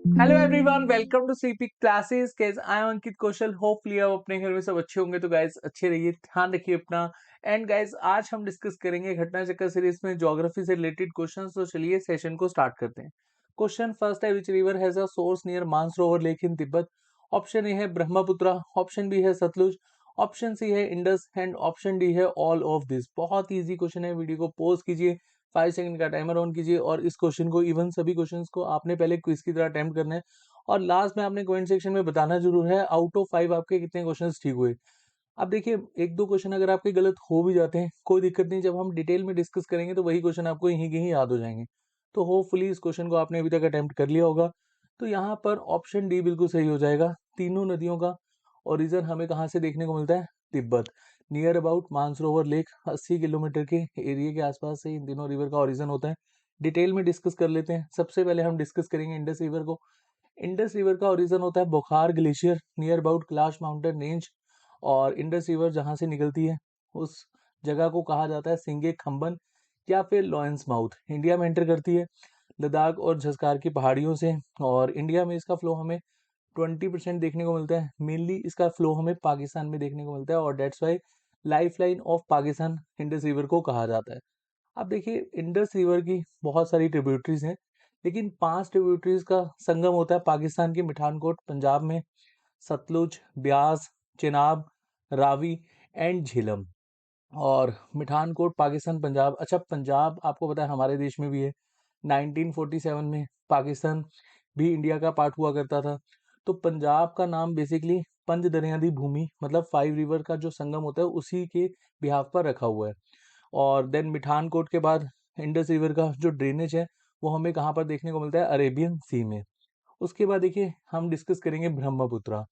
Hello everyone, welcome to CP classes. Guys, I am Ankit Kaushal. Hopefully आप अपने घर में सब अच्छे होंगे। तो गाइस, अच्छे रहिए, ध्यान रखिए अपना। एंड गाइस, आज हम डिस्कस करेंगे घटना चक्कर सीरीज में ज्योग्राफी से रिलेटेड क्वेश्चंस। तो चलिए सेशन को स्टार्ट करते हैं। क्वेश्चन फर्स्ट है, which river has a source near Mansarovar lake in Tibet? Option A है ब्रह्मपुत्र, ऑप्शन बी है सतलुज, ऑप्शन सी है इंडस एंड ऑप्शन डी है ऑल ऑफ दिस। बहुत ईजी क्वेश्चन है। वीडियो को पॉज कीजिए, 5 सेकंड का टाइमर ऑन कीजिए और इस क्वेश्चन को, इवन सभी क्वेश्चंस को आपने पहले क्विज की तरह अटेम्प्ट करना है। और लास्ट में आपने कमेंट सेक्शन में बताना जरूर है आउट ऑफ 5 आपके कितने क्वेश्चंस ठीक हुए। अब देखिए, एक दो क्वेश्चन अगर आपके गलत हो भी जाते हैं कोई दिक्कत नहीं, जब हम डिटेल में डिस्कस करेंगे तो वही क्वेश्चन आपको यहीं कहीं याद हो जाएंगे। तो होपफुली इस क्वेश्चन को आपने अभी तक अटेम्प्ट कर लिया होगा। तो यहाँ पर ऑप्शन डी बिल्कुल सही हो जाएगा। तीनों नदियों का ओरिजिन हमें कहाँ से देखने को मिलता है? Tibet. Near about Mansarovar lake 80 kilometre के एरिया के आसपास से इन तीनों रिवर का ओरिजिन होता है। डिटेल में डिस्कस कर लेते हैं। सबसे पहले हम डिस्कस करेंगे इंडस रिवर को। इंडस रिवर का ओरिजिन होता है बुखार glacier near about Kailash mountain range. और इंडस रिवर जहाँ से निकलती है उस जगह को कहा जाता है सिंगे खंबन या फिर लॉयंस माउथ। इंडिया में एंटर करती है लद्दाख और झस्कार की पहाड़ियों से। और इंडिया में इसका फ्लो हमें 20% देखने को मिलता है। मेनली इसका फ्लो हमें पाकिस्तान में देखने को मिलता है और that's why life line of Pakistan Indus river को कहा जाता है। अब देखिए, इंडस रिवर की बहुत सारी ट्रिब्यूटरीज हैं, लेकिन 5 ट्रिब्यूटरीज का संगम होता है पाकिस्तान के मिठानकोट पंजाब में। सतलुज, ब्यास, चेनाब, रावी एंड झेलम। और मिठानकोट पाकिस्तान पंजाब, अच्छा पंजाब आपको पता है हमारे देश में भी है। 1947 में पाकिस्तान भी इंडिया का पार्ट हुआ करता था। तो पंजाब का नाम बेसिकली पंज दरियादी भूमि मतलब 5 रिवर का जो संगम होता है उसी के बिहाफ पर रखा हुआ है। और देन मिठानकोट के बाद इंडस रिवर का जो ड्रेनेज है वो हमें कहाँ पर देखने को मिलता है? अरेबियन सी में। उसके बाद देखिए, हम डिस्कस करेंगे ब्रह्मपुत्र।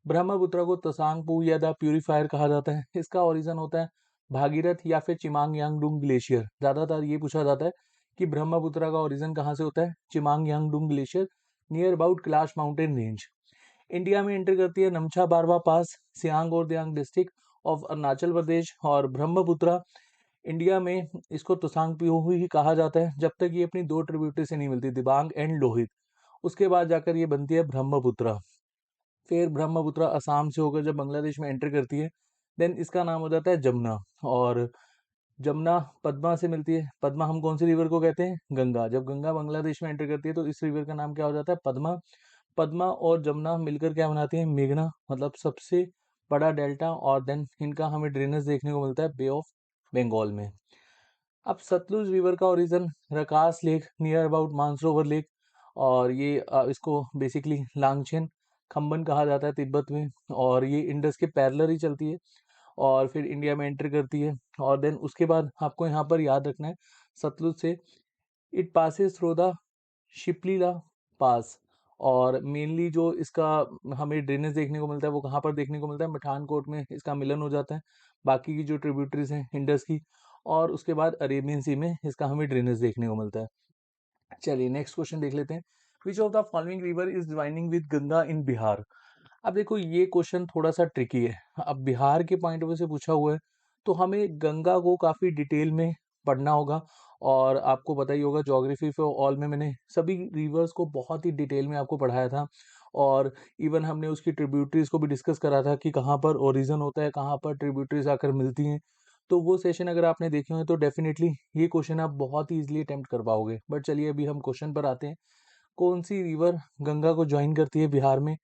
ब्रह्मपुत्र को तसांगपू या द प्यूरीफायर कहा जाता है। इसका ओरिजिन होता है भागीरथ या फिर चिमांग यांगडुंग ग्लेशियर। ज्यादातर ये पूछा जाता है कि ब्रह्मपुत्र का ओरिजिन कहाँ से होता है? Chemayungdung glacier near about Kailash mountain range. India में एंटर करती है नमछा बारवा पास, सियांग और दियांग डिस्ट्रिक्ट ऑफ अरुणाचल प्रदेश। और ब्रह्मपुत्र इंडिया में इसको तुसांग पियोहू ही कहा जाता है जब तक ये अपनी दो ट्रिब्यूटरी से नहीं मिलती, दिबांग एंड लोहित। उसके बाद जाकर ये बनती है ब्रह्मपुत्र। फिर ब्रह्मपुत्र असम से होकर जब बांग्लादेश में एंटर करती है देन इसका नाम हो जाता है जमुना। और जमुना पद्मा से मिलती है। पद्मा हम कौन सी रिवर को कहते हैं? गंगा। जब गंगा बांग्लादेश में एंटर करती है तो इस रिवर का नाम क्या हो जाता है? पद्मा। पद्मा और जमुना मिलकर क्या बनाती है? मेघना, मतलब सबसे बड़ा डेल्टा। और देन इनका हमें ड्रेनेज देखने को मिलता है बे ऑफ बंगाल में। अब सतलुज रिवर का origin Rakas lake near about Mansarovar lake. और ये इसको बेसिकली लांगचेन खम्बन कहा जाता है तिब्बत में। और ये इंडस के पैरेलल ही चलती है और फिर इंडिया में एंटर करती है। और देन उसके बाद आपको यहाँ पर याद रखना है सतलुज से इट पासेस थ्रू द शिपलीला पास। और मेनली जो इसका हमें ड्रेनेज देखने को मिलता है वो कहाँ पर देखने को मिलता है? मिठानकोट में इसका मिलन हो जाता है बाकी की जो ट्रिब्यूटरीज हैं इंडस की। और उसके बाद अरेबियन सी में इसका हमें ड्रेनेज देखने को मिलता है। चलिए नेक्स्ट क्वेश्चन देख लेते हैं। Which of the following river is joining with Ganga in Bihar? अब देखो, ये क्वेश्चन थोड़ा सा ट्रिकी है। अब बिहार के पॉइंट ऑफ व्यू से पूछा हुआ है तो हमें गंगा को काफी डिटेल में पढ़ना होगा। और आपको पता ही होगा ज्योग्राफी फॉर ऑल में मैंने सभी रिवर्स को बहुत ही डिटेल में आपको पढ़ाया था। और इवन हमने उसकी ट्रिब्यूटरीज को भी डिस्कस करा था कि कहाँ पर ओरिजिन होता है, कहाँ पर ट्रिब्यूटरीज आकर मिलती हैं। तो वो सेशन अगर आपने देखे हो तो डेफिनेटली ये क्वेश्चन आप बहुत ही इजीली अटेम्प्ट कर पाओगे। बट चलिए अभी हम क्वेश्चन पर आते हैं। कौन सी रिवर गंगा को ज्वाइन करती है बिहार में?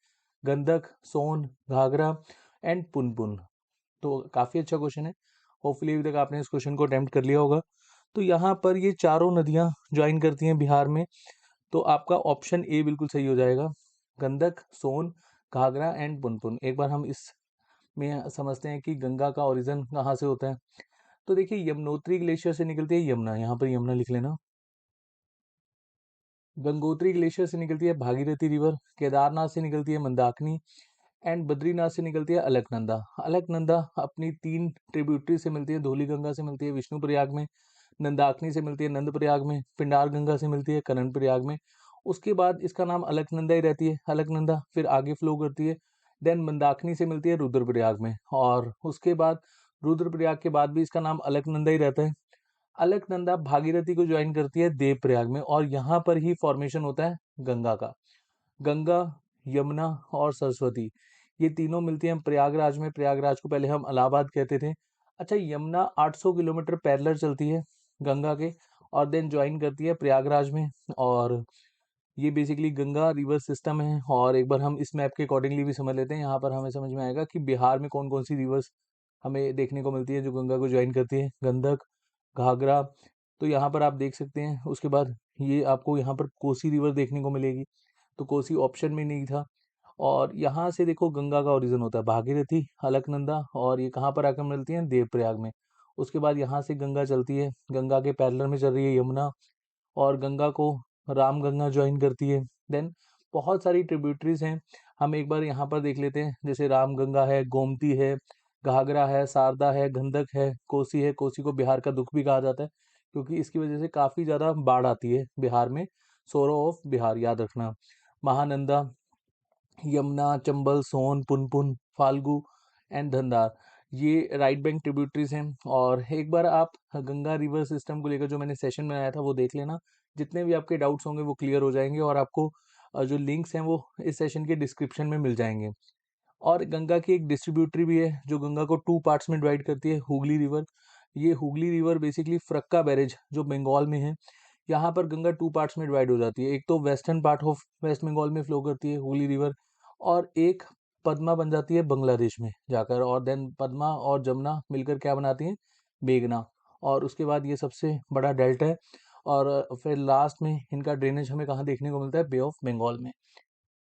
गंडक, सोन, घाघरा एंड पुनपुन। तो काफी अच्छा क्वेश्चन है। होपफुली अभी तक आपने इस क्वेश्चन को अटेम्प्ट कर लिया होगा। तो यहाँ पर ये चारों नदियां ज्वाइन करती हैं बिहार में। तो आपका ऑप्शन ए बिल्कुल सही हो जाएगा। गंडक, सोन, घाघरा एंड पुनपुन। एक बार हम इस में समझते हैं कि गंगा का ओरिजिन कहाँ से होता है। तो देखिए, यमुनोत्री ग्लेशियर से निकलती है यमुना, यहाँ पर यमुना लिख लेना। गंगोत्री ग्लेशियर से निकलती है भागीरथी रिवर। केदारनाथ से निकलती है मंदाकिनी एंड बद्रीनाथ से निकलती है अलकनंदा। अलकनंदा अपनी 3 ट्रिब्यूटरी से मिलती है। धौलीगंगा से मिलती है विष्णुप्रयाग में, नंदाकिनी से मिलती है नंदप्रयाग में, पिंडार गंगा से मिलती है करण प्रयाग में। उसके बाद इसका नाम अलकनंदा ही रहती है। अलकनंदा फिर आगे फ्लो करती है देन मंदाकिनी से मिलती है रुद्रप्रयाग में। और उसके बाद रुद्रप्रयाग के बाद भी इसका नाम अलकनंदा ही रहता है। अलकनंदा भागीरथी को ज्वाइन करती है देवप्रयाग में और यहाँ पर ही फॉर्मेशन होता है गंगा का। गंगा, यमुना और सरस्वती, ये तीनों मिलती हैं प्रयागराज में। प्रयागराज को पहले हम इलाहाबाद कहते थे। अच्छा, यमुना 800 किलोमीटर पैरेलल चलती है गंगा के, और देन ज्वाइन करती है प्रयागराज में। और ये बेसिकली गंगा रिवर सिस्टम है। और एक बार हम इस मैप के अकॉर्डिंगली भी समझ लेते हैं, यहाँ पर हमें समझ में आएगा कि बिहार में कौन कौन सी रिवर्स हमें देखने को मिलती है जो गंगा को ज्वाइन करती है। गंडक, घाघरा, तो यहाँ पर आप देख सकते हैं। उसके बाद ये आपको यहाँ पर कोसी रिवर देखने को मिलेगी, तो कोसी ऑप्शन में नहीं था। और यहाँ से देखो गंगा का ओरिजिन होता है भागीरथी, अलकनंदा, और ये कहाँ पर आकर मिलती है, देवप्रयाग में। उसके बाद यहाँ से गंगा चलती है, गंगा के पैरेलल में चल रही है यमुना, और गंगा को रामगंगा ज्वाइन करती है। देन बहुत सारी ट्रिब्यूटरीज हैं, हम एक बार यहाँ पर देख लेते हैं। जैसे रामगंगा है, गोमती है, घाघरा है, शारदा है, गंडक है, कोसी है। कोसी को बिहार का दुख भी कहा जाता है, क्योंकि इसकी वजह से काफ़ी ज़्यादा बाढ़ आती है बिहार में। सोरो ऑफ बिहार याद रखना। महानंदा, यमुना, चंबल, सोन, पुनपुन, फाल्गु एंड धंधार, ये राइट बैंक ट्रिब्यूटरीज हैं। और एक बार आप गंगा रिवर सिस्टम को लेकर जो मैंने सेशन बनाया था वो देख लेना, जितने भी आपके डाउट्स होंगे वो क्लियर हो जाएंगे। और आपको जो लिंक्स हैं वो इस सेशन के डिस्क्रिप्शन में मिल जाएंगे। और गंगा की एक डिस्ट्रीब्यूटरी भी है जो गंगा को 2 पार्ट्स में डिवाइड करती है, हुगली रिवर। ये Hooghly river basically Farakka barrage जो बंगाल में है, यहाँ पर गंगा 2 पार्ट्स में डिवाइड हो जाती है। एक तो western part of West Bengal में फ्लो करती है हुगली रिवर, और एक पद्मा बन जाती है बांग्लादेश में जाकर। और देन पद्मा और जमुना मिलकर क्या बनाती हैं, मेघना। और उसके बाद ये सबसे बड़ा डेल्टा है। और फिर लास्ट में इनका ड्रेनेज हमें कहाँ देखने को मिलता है, बे ऑफ बंगाल में।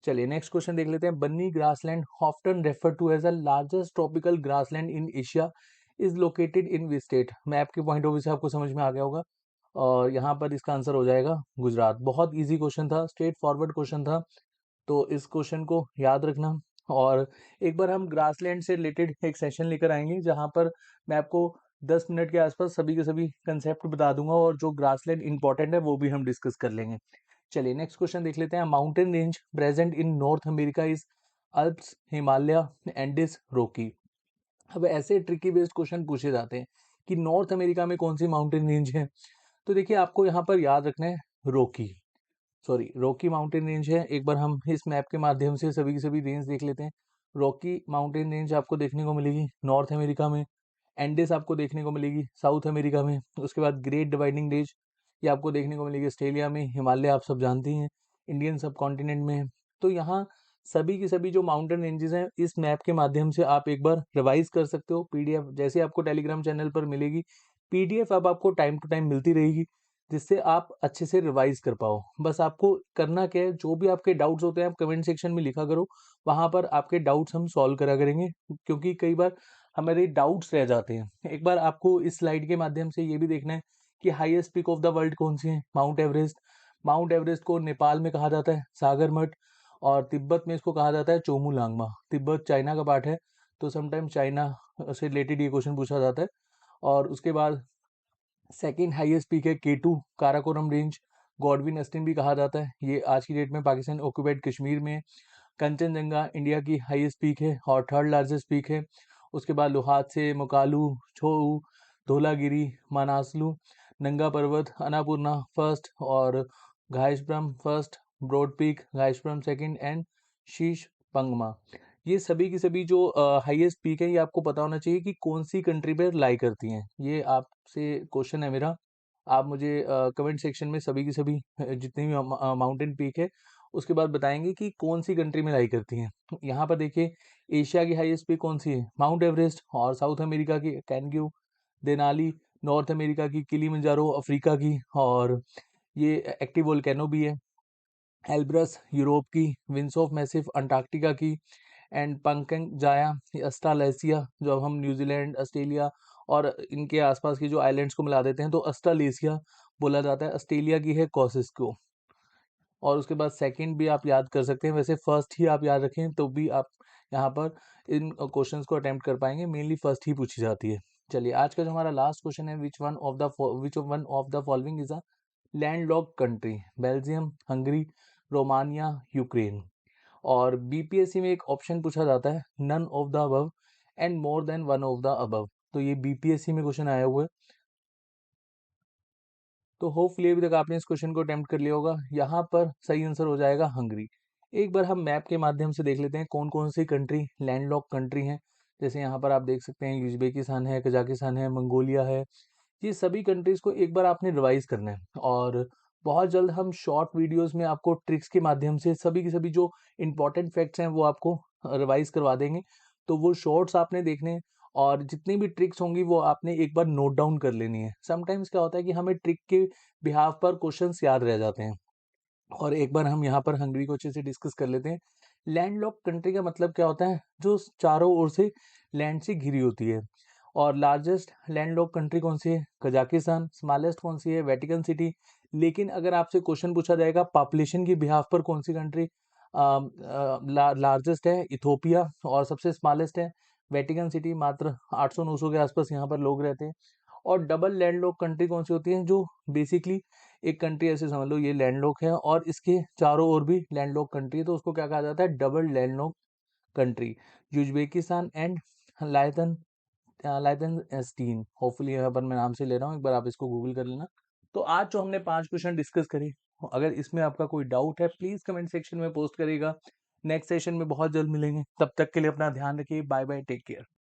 चलिए नेक्स्ट क्वेश्चन देख लेते हैं। Banni grassland, often refer to as a largest tropical grassland in Asia, is located in which state. Map के पॉइंट ऑफ व्यू से आपको समझ में आ गया होगा, और यहाँ पर इसका आंसर हो जाएगा गुजरात। बहुत इजी क्वेश्चन था, स्ट्रेट फॉरवर्ड क्वेश्चन था, तो इस क्वेश्चन को याद रखना। और एक बार हम ग्रासलैंड से रिलेटेड एक सेशन लेकर आएंगे, जहाँ पर मैं आपको 10 मिनट के आसपास सभी के सभी कंसेप्ट बता दूंगा, और जो ग्रासलैंड इंपॉर्टेंट है वो भी हम डिस्कस कर लेंगे। चलिए नेक्स्ट क्वेश्चन देख लेते हैं। Mountain range present in north America is Alps, Himalaya, Andes, Rocky. अब ऐसे ट्रिकी बेस्ड क्वेश्चन पूछे जाते हैं कि नॉर्थ अमेरिका में कौन सी माउंटेन रेंज है। तो देखिए आपको यहाँ पर याद रखना है Rocky, sorry Rocky mountain range है। एक बार हम इस मैप के माध्यम से सभी की सभी रेंज देख लेते हैं। रॉकी माउंटेन रेंज आपको देखने को मिलेगी नॉर्थ अमेरिका में, एंडेस आपको देखने को मिलेगी साउथ अमेरिका में। उसके बाद ग्रेट डिवाइडिंग रेंज ये आपको देखने को मिलेगी ऑस्ट्रेलिया में। हिमालय आप सब जानती हैं इंडियन सब कॉन्टिनेंट में है। तो यहाँ सभी की सभी जो माउंटेन रेंजेस हैं इस मैप के माध्यम से आप एक बार रिवाइज कर सकते हो। पीडीएफ जैसे आपको टेलीग्राम चैनल पर मिलेगी, पीडीएफ अब आपको टाइम टू टाइम मिलती रहेगी, जिससे आप अच्छे से रिवाइज कर पाओ। बस आपको करना क्या है, जो भी आपके डाउट्स होते हैं आप कमेंट सेक्शन में लिखा करो, वहां पर आपके डाउट्स हम सॉल्व करा करेंगे। क्योंकि कई बार हमारे डाउट्स रह जाते हैं। एक बार आपको इस स्लाइड के माध्यम से ये भी देखना है कि highest peak of the world कौन सी है, माउंट एवरेस्ट। माउंट एवरेस्ट को नेपाल में कहा जाता है सागरमठ, और तिब्बत में इसको कहा जाता है चोमू लांगमा। तिब्बत चाइना का पार्ट है, तो समटाइम चाइना से रिलेटेड ये क्वेश्चन पूछा जाता है। और उसके बाद सेकंड हाईएस्ट पीक है केटू, काराकोरम रेंज, गॉडविन अस्टिन भी कहा जाता है। ये आज की डेट में पाकिस्तान ऑक्यूपाइड कश्मीर में। कंचनजंगा इंडिया की हाईएस्ट पीक है और थर्ड लार्जेस्ट पीक है। उसके बाद लोहात से मोकालू, छोऊ, धौलागिरी, मानासलू, नंगा पर्वत, अन्नपूर्णा फर्स्ट, और Gasherbrum first, broad peak, Gasherbrum second, and Shishapangma. ये सभी की सभी जो हाईएस्ट पीक है ये आपको पता होना चाहिए कि कौन सी कंट्री पे लाई करती हैं। ये आपसे क्वेश्चन है मेरा, आप मुझे कमेंट सेक्शन में सभी की सभी जितनी भी माउंटेन पीक है उसके बाद बताएंगे कि कौन सी कंट्री में लाई करती हैं। यहाँ पर देखिए एशिया की हाईएस्ट पीक कौन सी है, माउंट एवरेस्ट। और साउथ अमेरिका की कैनग्यू, देनाली, नॉर्थ अमेरिका की किलीमंजारो, अफ्रीका की, और ये एक्टिव वोल्केनो भी है। एल्ब्रस यूरोप की, विंस ऑफ मैसिव अंटार्कटिका की, एंड पंकंग जाया अस्ट्रालेसिया जो अब हम न्यूजीलैंड, ऑस्ट्रेलिया और इनके आसपास की जो आइलैंड्स को मिला देते हैं तो अस्ट्रालेसिया बोला जाता है। ऑस्ट्रेलिया की है कॉसिस्को। और उसके बाद सेकंड भी आप याद कर सकते हैं, वैसे फर्स्ट ही आप याद रखें तो भी आप यहाँ पर इन क्वेश्चंस को अटेम्प्ट कर पाएंगे। मेनली फर्स्ट ही पूछी जाती है। चलिए आज का जो हमारा लास्ट क्वेश्चन है, which one of the following is a landlocked country, Belgium, Hungary, Romania, Ukraine. और बीपीएससी में एक ऑप्शन पूछा जाता है none of the above and more than one of the above. तो ये बीपीएससी में क्वेश्चन आया हुआ है। तो होपफुली अभी तक आपने इस क्वेश्चन को अटेम्प्ट कर लिया होगा। यहाँ पर सही आंसर हो जाएगा हंगरी। एक बार हम मैप के माध्यम से देख लेते हैं कौन-कौन सी कंट्री लैंडलॉक कंट्री हैं। जैसे यहाँ पर आप देख सकते हैं उज़्बेकिस्तान है, कज़ाकिस्तान है, मंगोलिया है। ये सभी कंट्रीज़ को एक बार आपने रिवाइज़ करना है और बहुत जल्द हम शॉर्ट वीडियोज़ में आपको ट्रिक्स के माध्यम से सभी के सभी जो इम्पोर्टेंट फैक्ट्स हैं वो आपको रिवाइज़ करवा देंगे। तो वो शॉर्ट्स आपने देखने हैं और जितनी भी ट्रिक्स होंगी वो आपने एक बार नोट डाउन कर लेनी है। समटाइम्स क्या होता है कि हमें ट्रिक के बिहाफ़ पर क्वेश्चन्स याद रह जाते हैं। और एक बार हम यहाँ पर हंगरी को अच्छे से डिस्कस कर लेते हैं। लैंडलॉक्ड कंट्री का मतलब क्या होता है? जो चारों ओर से लैंड से घिरी होती है। और लार्जेस्ट लैंडलॉक्ड कंट्री कौन-सी है? कज़ाकिस्तान। स्मॉलेस्ट कौन-सी है? Vatican city. लेकिन अगर आपसे क्वेश्चन पूछा जाएगा पॉपुलेशन के बिहाफ पर कौन-सी कंट्री लार्जेस्ट है? इथियोपिया। और सबसे स्मॉलेस्ट है वेटिकन सिटी। मात्र 800-900 के आसपास यहाँ पर लोग रहते हैं। और डबल लैंडलॉक्ड कंट्री कौन-सी होती है? जो बेसिकली एक कंट्री ऐसे समझ लो ये लैंडलॉक है और इसके चारों ओर भी लैंडलॉक कंट्री है, तो उसको क्या कहा जाता है? Double landlock country. Uzbekistan and Liechten Liechtenstein, hopefully यहाँ पर मैं नाम से ले रहा हूँ, एक बार आप इसको गूगल कर लेना। तो आज जो हमने 5 क्वेश्चन डिस्कस करे, अगर इसमें आपका कोई डाउट है प्लीज़ कमेंट सेक्शन में पोस्ट करिएगा। नेक्स्ट सेशन में बहुत जल्द मिलेंगे, तब तक के लिए अपना ध्यान रखिए। Bye bye, take care.